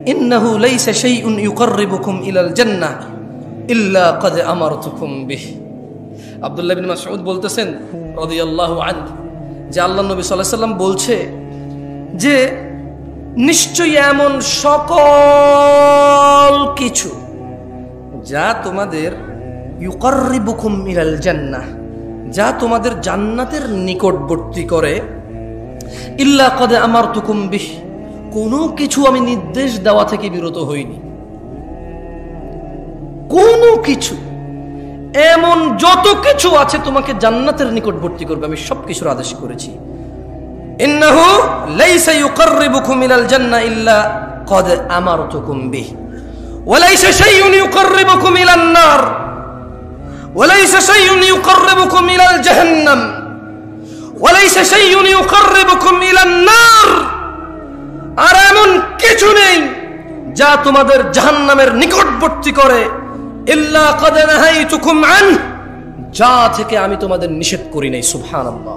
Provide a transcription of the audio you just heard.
ইন্নাহু লাইসা শাইউন ইউকাররিবুকুম ইলাল জান্নাহ ইল্লা ক্বাদ আমারতুকুম বিহ। আব্দুল্লাহ ইবনে মাসউদ বলতেছেন রাদিয়াল্লাহু আনহু যে আল্লাহর নবী সাল্লাল্লাহু আলাইহি সাল্লাম বলছে যে নিশ্চয়ই এমন সকল কিছু যা তোমাদের ইউকাররিবুকুম ইলাল জান্নাহ, যা তোমাদের জান্নাতের নিকটবর্তী করে, ইল্লা ক্বাদ আমারতুকুম বিহ, কোনো কিছু আমি নির্দেশ দেওয়া থেকে বিরত হইনি। কোনো কিছু, এমন যত কিছু আছে তোমাকে জান্নাতের নিকটবর্তী করবে, আমি সবকিছুর আদেশ করেছি। ইন্নাহু লাইসা ইউকাররিবুকুম ইলাল জান্নাহ ইল্লা ক্বাদ আমারতুকুম বিহ ওয়া লাইসা শাইউন ইউকাররিবুকুম ইলান নার ওয়া লাইসা শাইউন ইউকাররিবুকুম ইলাল জাহান্নাম ওয়া লাইসা শাইউন ইউকাররিবুকুম ইলান নার, আর এমন কিছু নেই যা তোমাদের জাহান্নামের নিকটবর্তী করে, ইল্লা ক্বাদ নাহাইতুকুম আনহু, যা থেকে আমি তোমাদের নিষেধ করি নাই। সুবহানাল্লাহ।